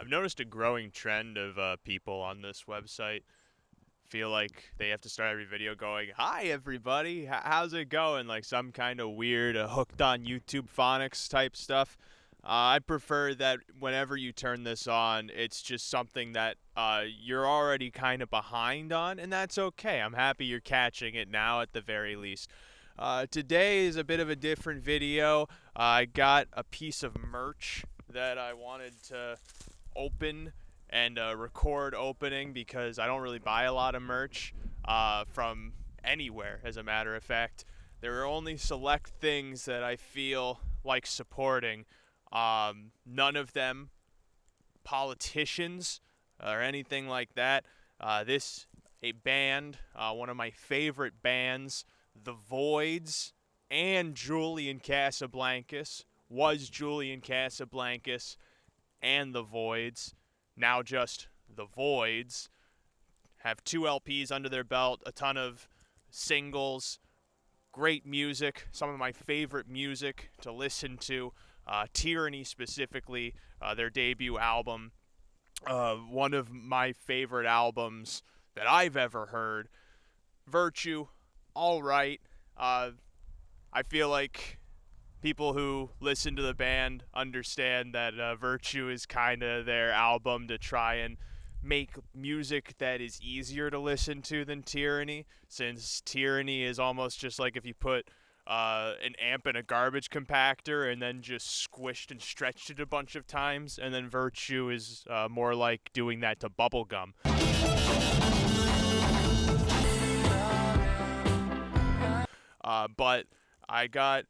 I've noticed a growing trend of people on this website feel like they have to start every video going, "Hi everybody, how's it going?" Like some kind of weird hooked on YouTube phonics type stuff. I prefer that whenever you turn this on, it's just something that you're already kind of behind on, and that's okay. I'm happy you're catching it now at the very least. Today is a bit of a different video. I got a piece of merch that I wanted to open and record opening because I don't really buy a lot of merch from anywhere, as a matter of fact. There are only select things that I feel like supporting. None of them politicians or anything like that. A band, one of my favorite bands, the Voidz, and Julian Casablancas, was Julian Casablancas and the Voidz, now just the Voidz, have 2 LPs under their belt, a ton of singles, great music, some of my favorite music to listen to. Tyranny specifically, their debut album, one of my favorite albums that I've ever heard. Virtue, all right. I feel like people who listen to the band understand that Virtue is kind of their album to try and make music that is easier to listen to than Tyranny, since Tyranny is almost just like if you put an amp in a garbage compactor and then just squished and stretched it a bunch of times, and then Virtue is more like doing that to bubblegum. But I got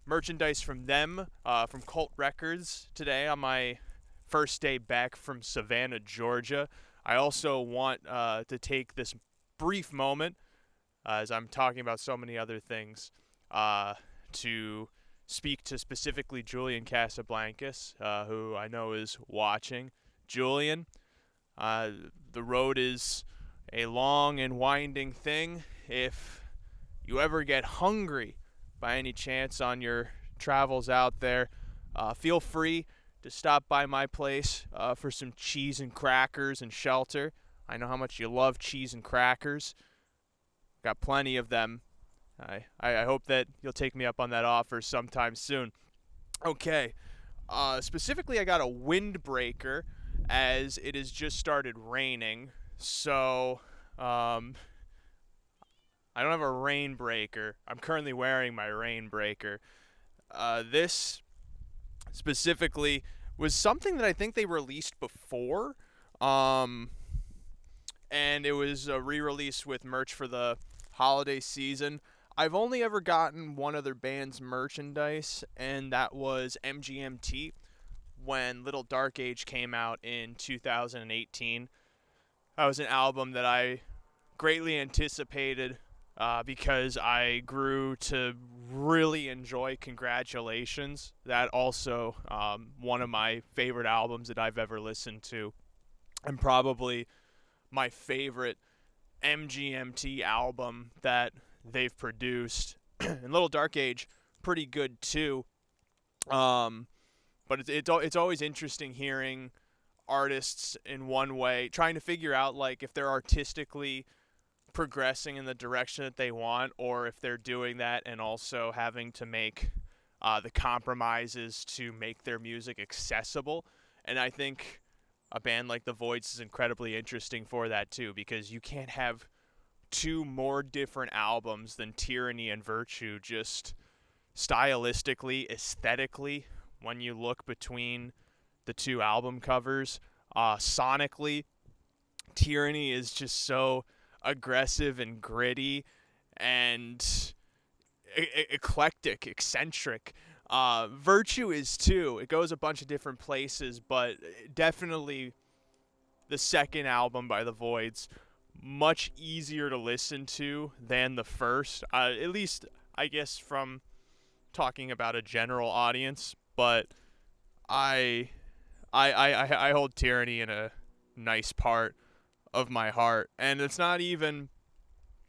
merchandise from them, from Cult Records today on my first day back from Savannah, Georgia. I also want to take this brief moment, as I'm talking about so many other things, to speak to specifically Julian Casablancas, who I know is watching. Julian, the road is a long and winding thing. If you ever get hungry by any chance on your travels out there, feel free to stop by my place for some cheese and crackers and shelter. I know how much you love cheese and crackers. Got plenty of them. I hope that you'll take me up on that offer sometime soon. Okay, specifically I got a windbreaker as it has just started raining, so I don't have a rain breaker. I'm currently wearing my rain breaker. This specifically was something that I think they released before, and it was a re-release with merch for the holiday season. I've only ever gotten one other band's merchandise, and that was mgmt when Little Dark Age came out in 2018. That was an album that I greatly anticipated because I grew to really enjoy Congratulations. That also one of my favorite albums that I've ever listened to, and probably my favorite mgmt album that they've produced. And Little Dark Age, pretty good too. But it's always interesting hearing artists in one way, trying to figure out like if they're artistically progressing in the direction that they want, or if they're doing that and also having to make the compromises to make their music accessible. And I think a band like the Voidz is incredibly interesting for that too, because you can't have 2 more different albums than Tyranny and Virtue, just stylistically, aesthetically, when you look between the 2 album covers. Sonically, Tyranny is just so aggressive and gritty and eclectic, eccentric. Virtue is too. It goes a bunch of different places, but definitely the second album by the Voidz, much easier to listen to than the first, at least I guess from talking about a general audience. But I hold Tyranny in a nice part of my heart, and it's not even,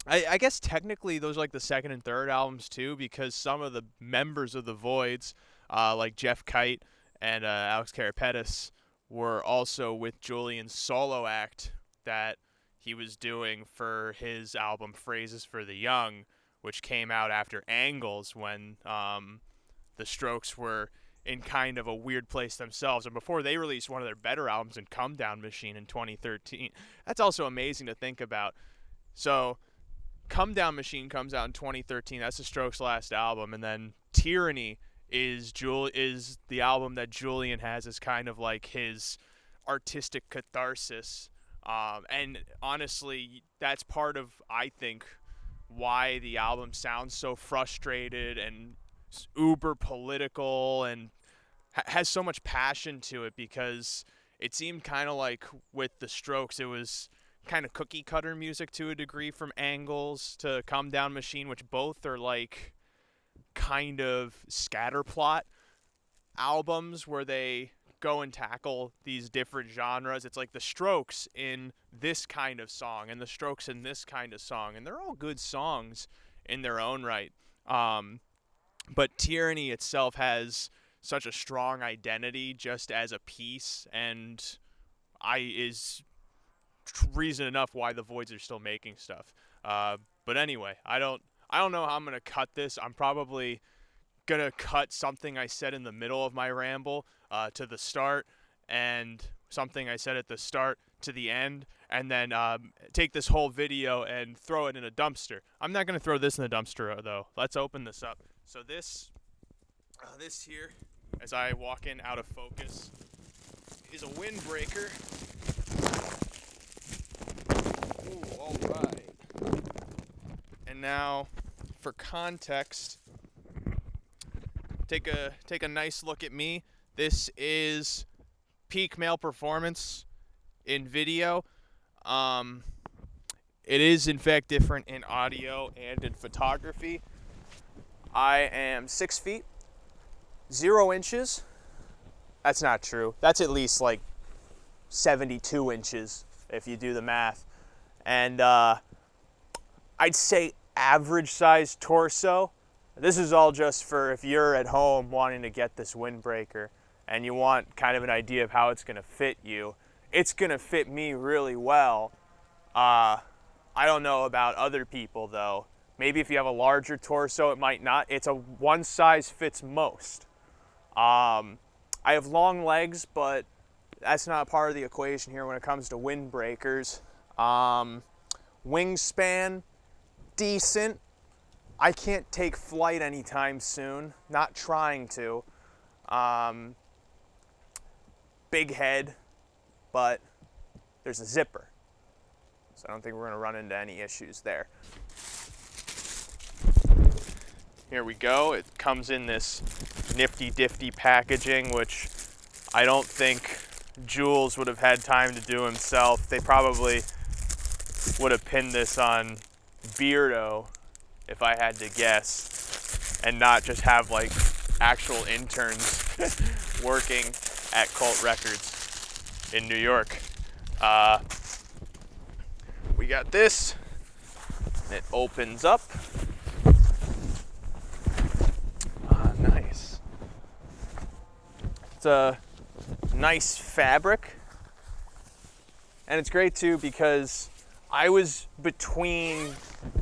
I guess technically those are like the second and third albums too, because some of the members of the Voidz, like Jeff Kite and Alex Karapetis, were also with Julian's solo act that he was doing for his album Phrases for the Young, which came out after Angles when the Strokes were in kind of a weird place themselves, and before they released one of their better albums in Come Down Machine in 2013. That's also amazing to think about. So Come Down Machine comes out in 2013. That's the Strokes' last album, and then Tyranny is the album that Julian has as kind of like his artistic catharsis. And honestly, that's part of, I think, why the album sounds so frustrated and uber political and has so much passion to it, because it seemed kind of like with the Strokes, it was kind of cookie cutter music to a degree, from Angles to Come Down Machine, which both are like kind of scatterplot albums where they go and tackle these different genres. It's like the Strokes in this kind of song and the Strokes in this kind of song, and they're all good songs in their own right. But Tyranny itself has such a strong identity just as a piece, and is reason enough why the Voidz are still making stuff. But anyway, I don't know how I'm gonna cut this. I'm probably gonna cut something I said in the middle of my ramble to the start, and something I said at the start to the end, and then take this whole video and throw it in a dumpster. I'm not gonna throw this in the dumpster though. Let's open this up. So this here, as I walk in out of focus, is a windbreaker. Ooh, all right. And now, for context, take a nice look at me. This is peak male performance in video. It is in fact different in audio and in photography. I am 6 feet, 0 inches. That's not true. That's at least like 72 inches if you do the math. And I'd say average size torso. This is all just for if you're at home wanting to get this windbreaker and you want kind of an idea of how it's going to fit you. It's going to fit me really well. I don't know about other people though. Maybe if you have a larger torso, it might not. It's a one size fits most. I have long legs, but that's not part of the equation here when it comes to windbreakers. Wingspan, decent. I can't take flight anytime soon. Not trying to. Big head, but there's a zipper. So I don't think we're gonna run into any issues there. Here we go. It comes in this nifty-difty packaging, which I don't think Jules would have had time to do himself. They probably would have pinned this on Beardo, if I had to guess, and not just have like actual interns working at Cult Records in New York. We got this, and it opens up. Nice. It's a nice fabric, and it's great too because I was between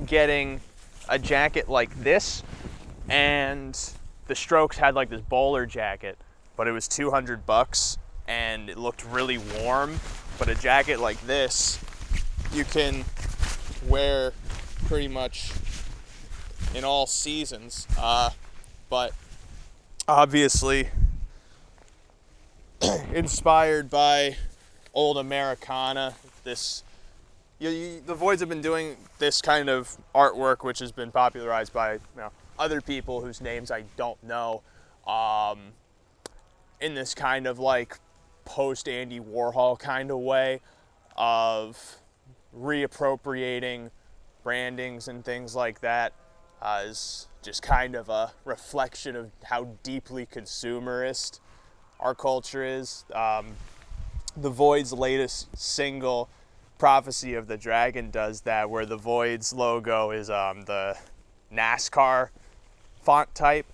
getting a jacket like this, and the Strokes had like this bowler jacket, but it was $200 and it looked really warm. But a jacket like this you can wear pretty much in all seasons, but obviously inspired by old Americana. The Voidz have been doing this kind of artwork, which has been popularized by other people whose names I don't know, in this kind of like post Andy Warhol kind of way of reappropriating brandings and things like that, as just kind of a reflection of how deeply consumerist our culture is. The Voidz' latest single, Prophecy of the Dragon, does that, where the Voidz logo is the NASCAR font type.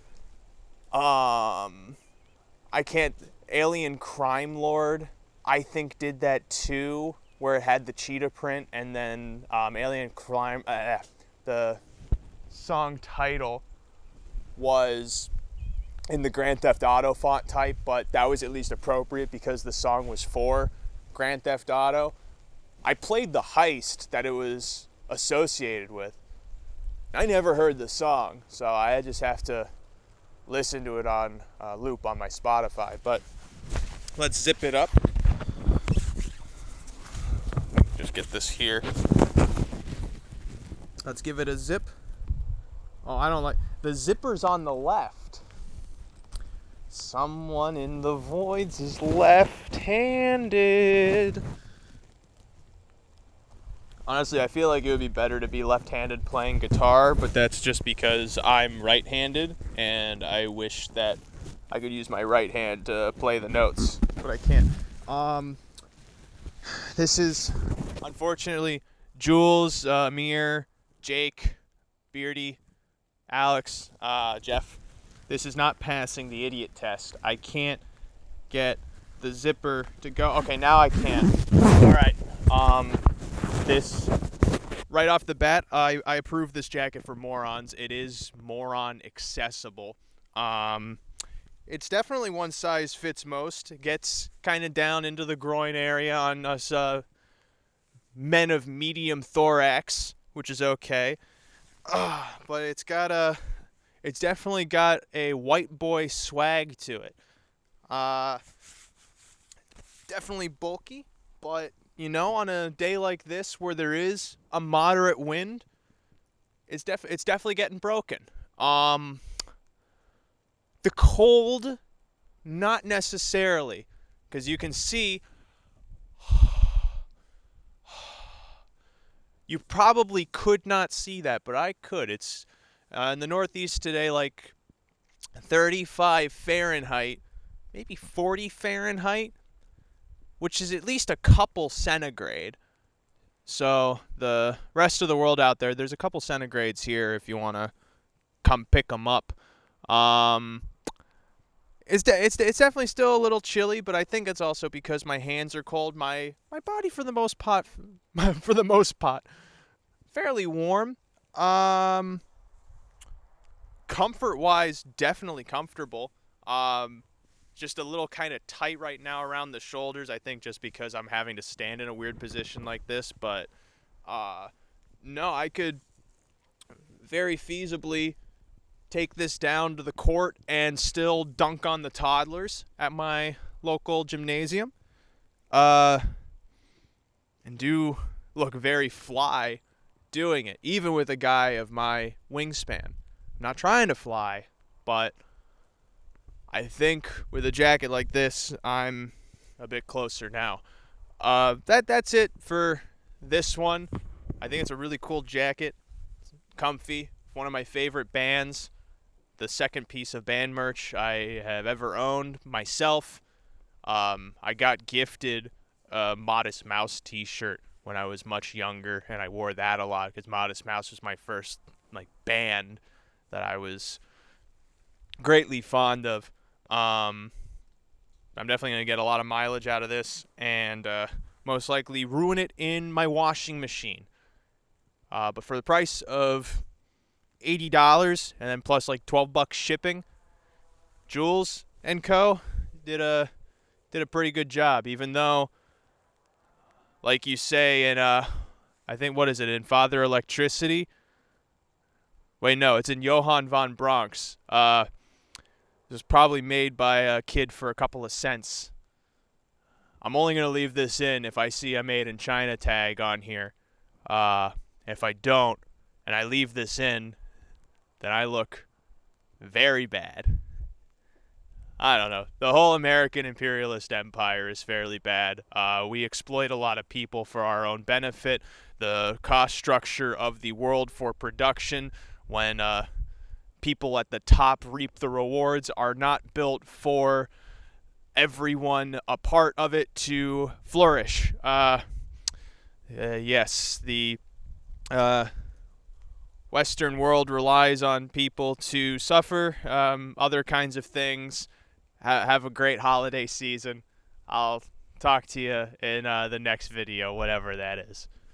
Alien Crime Lord I think did that too, where it had the cheetah print, and then Alien Crime, the song title was in the Grand Theft Auto font type, but that was at least appropriate because the song was for Grand Theft Auto. I played the heist that it was associated with. I never heard the song, so I just have to listen to it on loop on my Spotify. But let's zip it up. Just get this here. Let's give it a zip. Oh, I don't like the zipper's on the left. Someone in the Voidz is left-handed. Honestly, I feel like it would be better to be left-handed playing guitar, but that's just because I'm right-handed, and I wish that I could use my right hand to play the notes, but I can't. This is, unfortunately, Jules, Amir, Jake, Beardy, Alex, Jeff. This is not passing the idiot test. I can't get the zipper to go. Okay, now I can. All right. This, right off the bat, I approve this jacket for morons. It is moron accessible. It's definitely one size fits most. It gets kind of down into the groin area on us men of medium thorax, which is okay. But it's definitely got a white boy swag to it. Definitely bulky, but you know, on a day like this where there is a moderate wind, it's definitely getting broken. The cold, not necessarily, because you can see. You probably could not see that, but I could. It's in the Northeast today, like 35 Fahrenheit, maybe 40 Fahrenheit, which is at least a couple centigrade. So the rest of the world out there, there's a couple centigrades here if you want to come pick them up. It's definitely still a little chilly, but I think it's also because my hands are cold. My body, for the most part, fairly warm. Comfort-wise, definitely comfortable. Just a little kind of tight right now around the shoulders. I think just because I'm having to stand in a weird position like this, but no, I could very feasibly take this down to the court and still dunk on the toddlers at my local gymnasium. And do look very fly doing it, even with a guy of my wingspan. I'm not trying to fly, but I think with a jacket like this, I'm a bit closer now. That's it for this one. I think it's a really cool jacket. It's comfy. One of my favorite bands. The second piece of band merch I have ever owned myself. I got gifted a Modest Mouse t-shirt when I was much younger, and I wore that a lot because Modest Mouse was my first band that I was greatly fond of. I'm definitely going to get a lot of mileage out of this and most likely ruin it in my washing machine. But for the price of $80 and then plus $12 shipping, Jules & Co. did a pretty good job, even though, like you say in I think, what is it, in Father Electricity? Wait, no, it's in Johann von Bronx. It was probably made by a kid for a couple of cents. I'm only going to leave this in if I see a Made in China tag on here. If I don't, and I leave this in, then I look very bad. I don't know. The whole American imperialist empire is fairly bad. We exploit a lot of people for our own benefit. The cost structure of the world for production, when people at the top reap the rewards, are not built for everyone a part of it to flourish. Yes, the Western world relies on people to suffer other kinds of things. Have a great holiday season. I'll Talk to you in the next video, whatever that is.